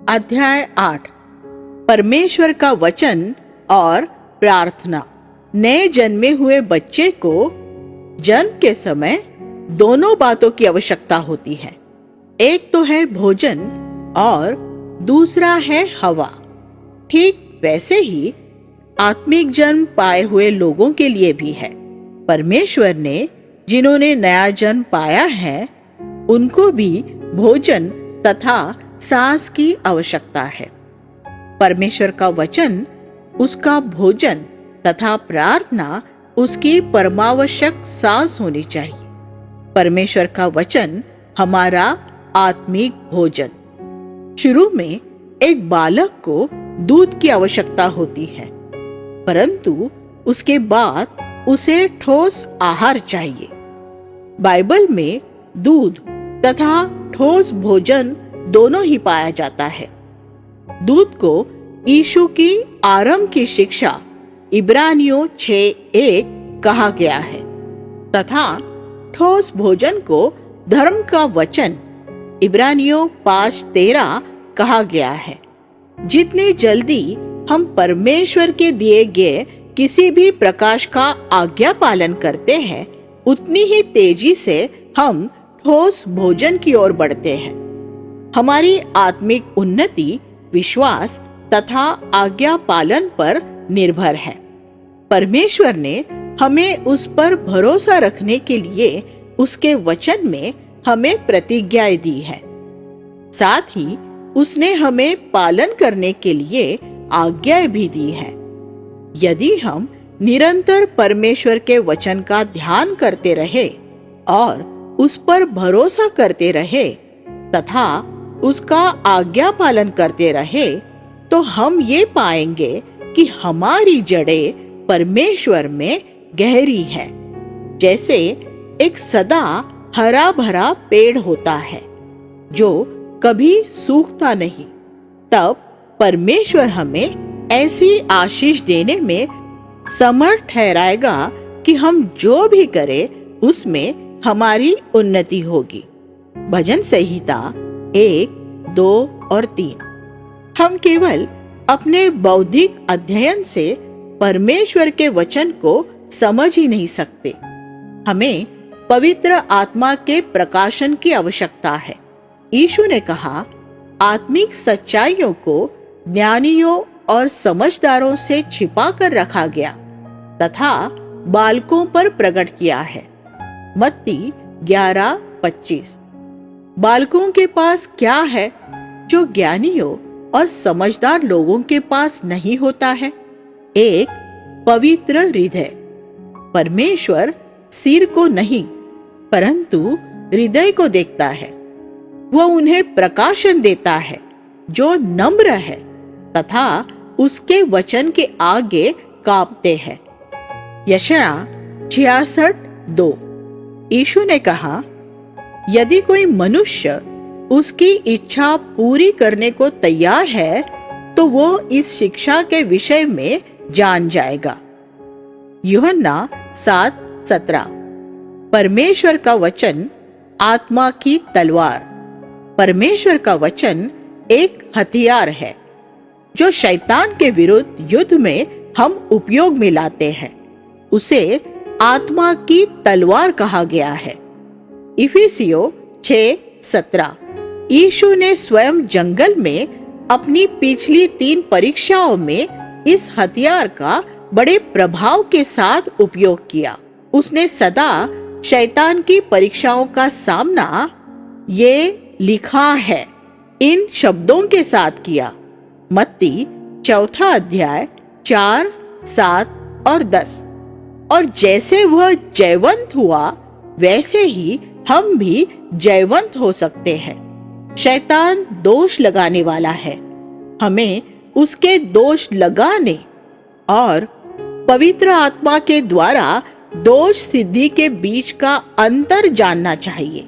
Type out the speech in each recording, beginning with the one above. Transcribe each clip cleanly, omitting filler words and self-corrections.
अध्याय 8 परमेश्वर का वचन और प्रार्थना। नए जन्मे हुए बच्चे को जन्म के समय दोनों बातों की आवश्यकता होती है। एक तो है भोजन और दूसरा है हवा। ठीक वैसे ही आत्मिक जन्म पाए हुए लोगों के लिए भी है। परमेश्वर ने जिन्होंने नया जन्म पाया है उनको भी भोजन तथा सांस की आवश्यकता है। परमेश्वर का वचन उसका भोजन तथा प्रार्थना उसकी परमावश्यक सांस होनी चाहिए। परमेश्वर का वचन हमारा आत्मिक भोजन। शुरू में एक बालक को दूध की आवश्यकता होती है, परंतु उसके बाद उसे ठोस आहार चाहिए। बाइबल में दूध तथा ठोस भोजन दोनों ही पाया जाता है। दूध को यीशु की आरंभ की शिक्षा इब्रानियों 6:1 कहा गया है तथा ठोस भोजन को धर्म का वचन इब्रानियों 5:13 कहा गया है। जितनी जल्दी हम परमेश्वर के दिए गए किसी भी प्रकाश का आज्ञा पालन करते हैं, उतनी ही तेजी से हम ठोस भोजन की ओर बढ़ते हैं। हमारी आत्मिक उन्नति विश्वास तथा आज्ञा पालन पर निर्भर है। परमेश्वर ने हमें उस पर भरोसा रखने के लिए उसके वचन में हमें प्रतिज्ञाएं दी है। साथ ही उसने हमें पालन करने के लिए आज्ञाएं भी दी है। यदि हम निरंतर परमेश्वर के वचन का ध्यान करते रहे और उस पर भरोसा करते रहे तथा उसका आज्ञा पालन करते रहे, तो हम ये पाएंगे कि हमारी जड़ें परमेश्वर में गहरी है। जैसे एक सदा हरा भरा पेड़ होता है जो कभी सूखता नहीं, तब परमेश्वर हमें ऐसी आशीष देने में समर्थ ठहराएगा कि हम जो भी करें उसमें हमारी उन्नति होगी। भजन संहिता 1, 2 और 3। हम केवल अपने बौद्धिक अध्ययन से परमेश्वर के वचन को समझ ही नहीं सकते। हमें पवित्र आत्मा के प्रकाशन की आवश्यकता है। यीशु ने कहा, आत्मिक सच्चाइयों को ज्ञानियों और समझदारों से छिपा कर रखा गया तथा बालकों पर प्रकट किया है। मत्ती 11:25। बालकों के पास क्या है जो ज्ञानियों और समझदार लोगों के पास नहीं होता है? एक पवित्र हृदय। परमेश्वर सिर को नहीं परंतु हृदय को देखता है। वह उन्हें प्रकाशन देता है जो नम्र है तथा उसके वचन के आगे कांपते हैं। यशाया 66:2। यीशु ने कहा, यदि कोई मनुष्य उसकी इच्छा पूरी करने को तैयार है तो वो इस शिक्षा के विषय में जान जाएगा। यूहन्ना 7:17। परमेश्वर का वचन आत्मा की तलवार। परमेश्वर का वचन एक हथियार है जो शैतान के विरुद्ध युद्ध में हम उपयोग में लाते हैं। उसे आत्मा की तलवार कहा गया है। इफिसियों 6:17। यीशु ने स्वयं जंगल में अपनी पिछली 3 परीक्षाओं में इस हथियार का बड़े प्रभाव के साथ उपयोग किया। उसने सदा शैतान की परीक्षाओं का सामना, ये लिखा है, इन शब्दों के साथ किया। मत्ती 4:4, 7 और 10। और जैसे वह जयवंत हुआ वैसे ही हम भी जयवंत हो सकते हैं। शैतान दोष लगाने वाला है। हमें उसके दोष लगाने और पवित्र आत्मा के द्वारा दोष सिद्धि के बीच का अंतर जानना चाहिए।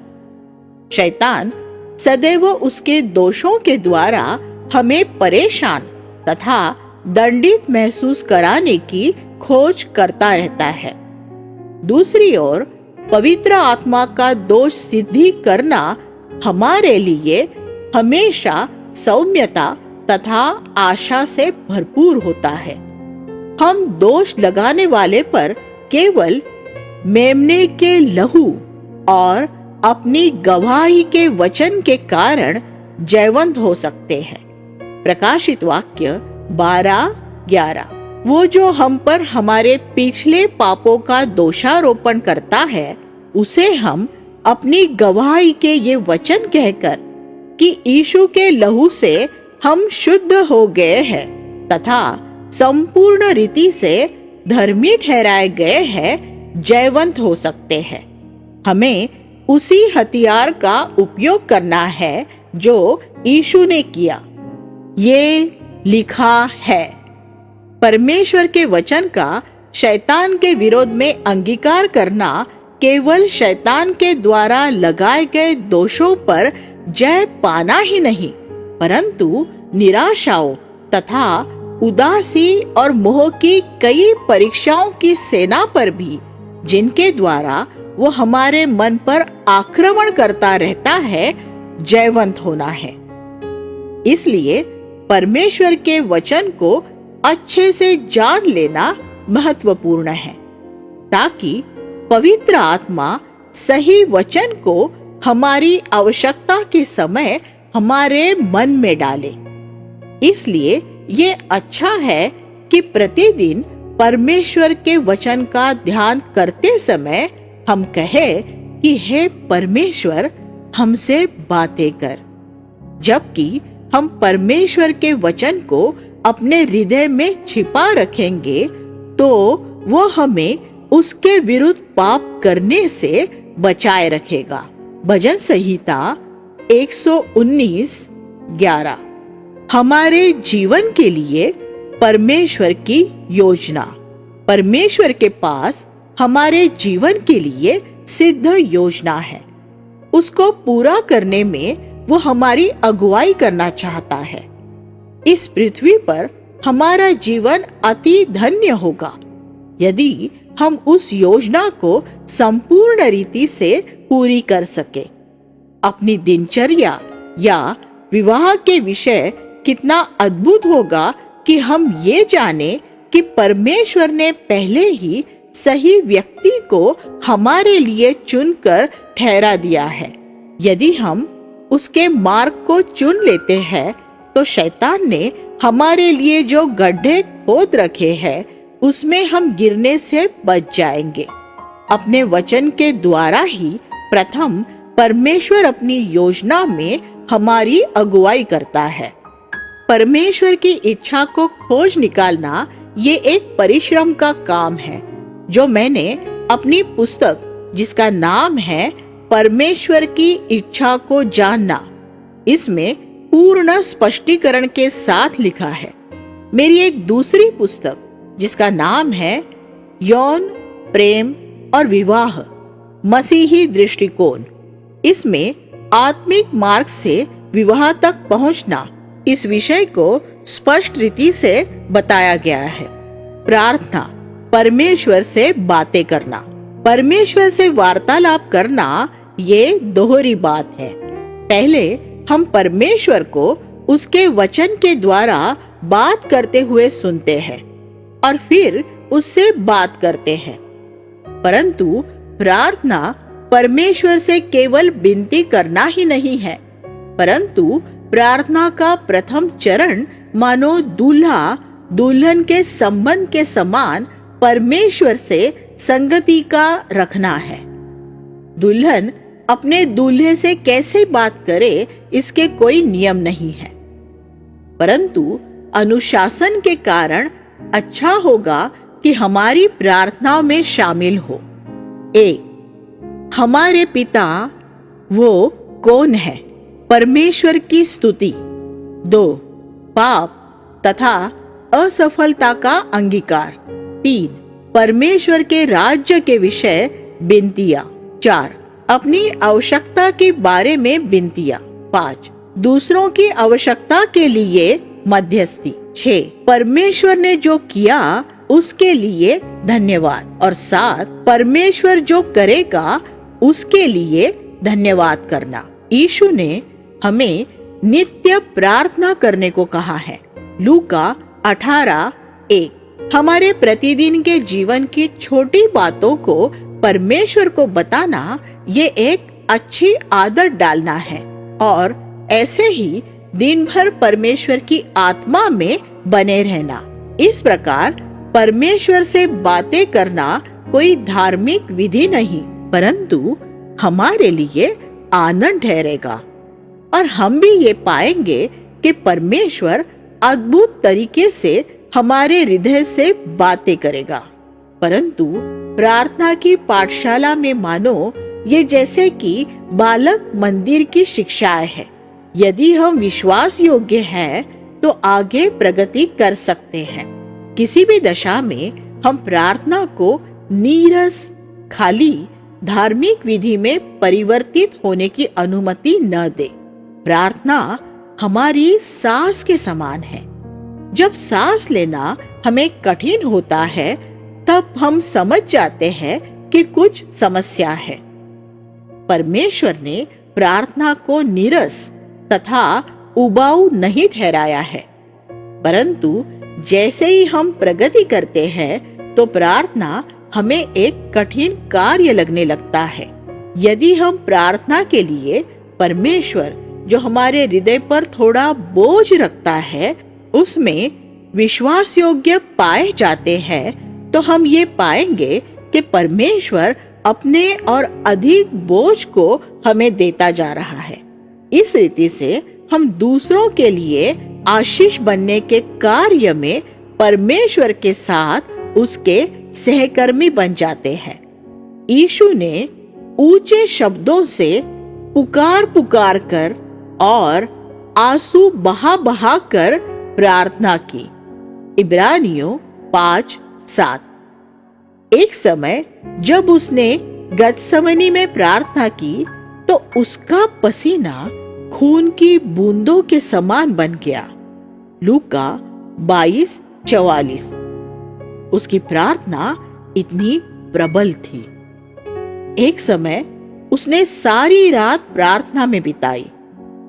शैतान सदैव उसके दोषों के द्वारा हमें परेशान तथा दंडित महसूस कराने की खोज करता रहता है। दूसरी ओर पवित्र आत्मा का दोष सिद्धि करना हमारे लिए हमेशा सौम्यता तथा आशा से भरपूर होता है। हम दोष लगाने वाले पर केवल मेमने के लहू और अपनी गवाही के वचन के कारण जयवंत हो सकते हैं। प्रकाशित वाक्य 12:11। वो जो हम पर हमारे पिछले पापों का दोषारोपण करता है, उसे हम अपनी गवाही के ये वचन कहकर कि यीशु के लहू से हम शुद्ध हो गए हैं तथा संपूर्ण रीति से धर्मी ठहराए गए हैं, जयवंत हो सकते हैं। हमें उसी हथियार का उपयोग करना है जो यीशु ने किया। ये लिखा है। परमेश्वर के वचन का शैतान के विरोध में अंगीकार करना केवल शैतान के द्वारा लगाए गए दोषों पर जय पाना ही नहीं, परंतु निराशाओं तथा उदासी और मोह की कई परीक्षाओं की सेना पर भी, जिनके द्वारा वो हमारे मन पर आक्रमण करता रहता है, जयवंत होना है। इसलिए परमेश्वर के वचन को अच्छे से जान लेना महत्वपूर्ण है, ताकि पवित्र आत्मा सही वचन को हमारी आवश्यकता के समय हमारे मन में डाले। इसलिए ये अच्छा है कि प्रतिदिन परमेश्वर के वचन का ध्यान करते समय हम कहें कि हे परमेश्वर, हमसे बातें कर। जबकि हम परमेश्वर के वचन को अपने हृदय में छिपा रखेंगे तो वो हमें उसके विरुद्ध पाप करने से बचाए रखेगा। भजन संहिता 119:11। हमारे जीवन के लिए परमेश्वर की योजना। परमेश्वर के पास हमारे जीवन के लिए सिद्ध योजना है। उसको पूरा करने में वो हमारी अगुवाई करना चाहता है। इस पृथ्वी पर हमारा जीवन अति धन्य होगा यदि हम उस योजना को संपूर्ण रीति से पूरी कर सके। अपनी दिनचर्या या विवाह के विषय कितना अद्भुत होगा कि हम ये जाने कि परमेश्वर ने पहले ही सही व्यक्ति को हमारे लिए चुनकर ठहरा दिया है। यदि हम उसके मार्ग को चुन लेते हैं तो शैतान ने हमारे लिए जो गड्ढे खोद रखे हैं उसमें हम गिरने से बच जाएंगे। अपने वचन के द्वारा ही प्रथम परमेश्वर अपनी योजना में हमारी अगुवाई करता है। परमेश्वर की इच्छा को खोज निकालना ये एक परिश्रम का काम है, जो मैंने अपनी पुस्तक जिसका नाम है परमेश्वर की इच्छा को जानना, इसमें पूर्ण स्पष्टीकरण के साथ लिखा है। मेरी एक दूसरी पुस्तक जिसका नाम है यौन प्रेम और विवाह, मसीही दृष्टिकोण, इसमें आत्मिक मार्ग से विवाह तक पहुंचना, इस विषय को स्पष्ट रीति से बताया गया है। प्रार्थना, परमेश्वर से बातें करना। परमेश्वर से वार्तालाप करना ये दोहरी बात है। पहले हम परमेश्वर को उसके वचन के द्वारा बात करते हुए सुनते हैं और फिर उससे बात करते हैं। परंतु प्रार्थना परमेश्वर से केवल विनती करना ही नहीं है, परंतु प्रार्थना का प्रथम चरण मानो दूल्हा दुल्हन के संबंध के समान परमेश्वर से संगति का रखना है। दुल्हन अपने दूल्हे से कैसे बात करे इसके कोई नियम नहीं है, परंतु अनुशासन के कारण अच्छा होगा कि हमारी प्रार्थनाओं में शामिल हो। 1. हमारे पिता वो कौन है? परमेश्वर की स्तुति। 2. पाप तथा असफलता का अंगीकार। 3. परमेश्वर के राज्य के विषय विनतियाँ। 4. अपनी आवश्यकता के बारे में विनतियाँ। 5. दूसरों की आवश्यकता के लिए मध्यस्थी। 6. परमेश्वर ने जो किया उसके लिए धन्यवाद। और 7. परमेश्वर जो करेगा उसके लिए धन्यवाद करना। यीशु ने हमें नित्य प्रार्थना करने को कहा है। लूका 18:1। हमारे प्रतिदिन के जीवन की छोटी बातों को परमेश्वर को बताना ये एक अच्छी आदत डालना है और ऐसे ही दिन भर परमेश्वर की आत्मा में बने रहना। इस प्रकार परमेश्वर से बातें करना कोई धार्मिक विधि नहीं, परंतु हमारे लिए आनंद ठहरेगा और हम भी ये पाएंगे कि परमेश्वर अद्भुत तरीके से हमारे हृदय से बातें करेगा। परंतु प्रार्थना की पाठशाला में मानो ये जैसे कि बालक मंदिर की शिक्षाएं है। यदि हम विश्वास योग्य हैं तो आगे प्रगति कर सकते हैं। किसी भी दशा में हम प्रार्थना को नीरस खाली धार्मिक विधि में परिवर्तित होने की अनुमति न दे। प्रार्थना हमारी सांस के समान है। जब सांस लेना हमें कठिन होता है तब हम समझ जाते हैं कि कुछ समस्या है। परमेश्वर ने प्रार्थना को नीरस तथा उबाऊ नहीं ठहराया है, परंतु जैसे ही हम प्रगति करते हैं तो प्रार्थना हमें एक कठिन कार्य लगने लगता है। यदि हम प्रार्थना के लिए परमेश्वर जो हमारे हृदय पर थोड़ा बोझ रखता है उसमें विश्वास योग्य पाए जाते हैं तो हम ये पाएंगे कि परमेश्वर अपने और अधिक बोझ को हमें देता जा रहा है। इस रीति से हम दूसरों के लिए आशीष बनने के कार्य में परमेश्वर के साथ उसके सहकर्मी बन जाते हैं। यीशु ने ऊंचे शब्दों से पुकार पुकार कर और आंसू बहा बहा कर प्रार्थना की। इब्रानियों 5:7। एक समय जब उसने गतसमनी में प्रार्थना की तो उसका पसीना खून की बूंदों के समान बन गया। लूका 22:44। उसकी प्रार्थना इतनी प्रबल थी। एक समय उसने सारी रात प्रार्थना में बिताई।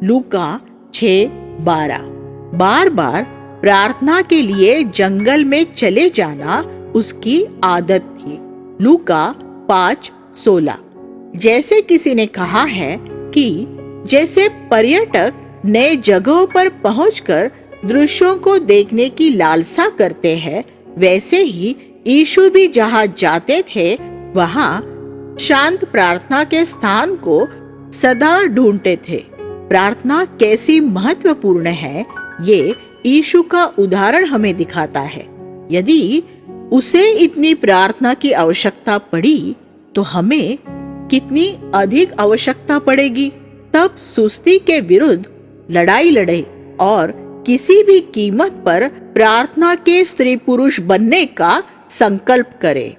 लूका 6:12। बार बार प्रार्थना के लिए जंगल में चले जाना उसकी आदत थी। लूका 5:16। जैसे किसी ने कहा है कि जैसे पर्यटक नए जगहों पर पहुंचकर दृश्यों को देखने की लालसा करते हैं, वैसे ही यीशु भी जहां जाते थे वहां शांत प्रार्थना के स्थान को सदा ढूंढते थे। प्रार्थना कैसी महत्वपूर्ण है ये यीशु का उदाहरण हमें दिखाता है। यदि उसे इतनी प्रार्थना की आवश्यकता पड़ी तो हमें कितनी अधिक आवश्यकता पड़ेगी। तब सुस्ती के विरुद्ध लड़ाई लड़े और किसी भी कीमत पर प्रार्थना के स्त्री पुरुष बनने का संकल्प करे।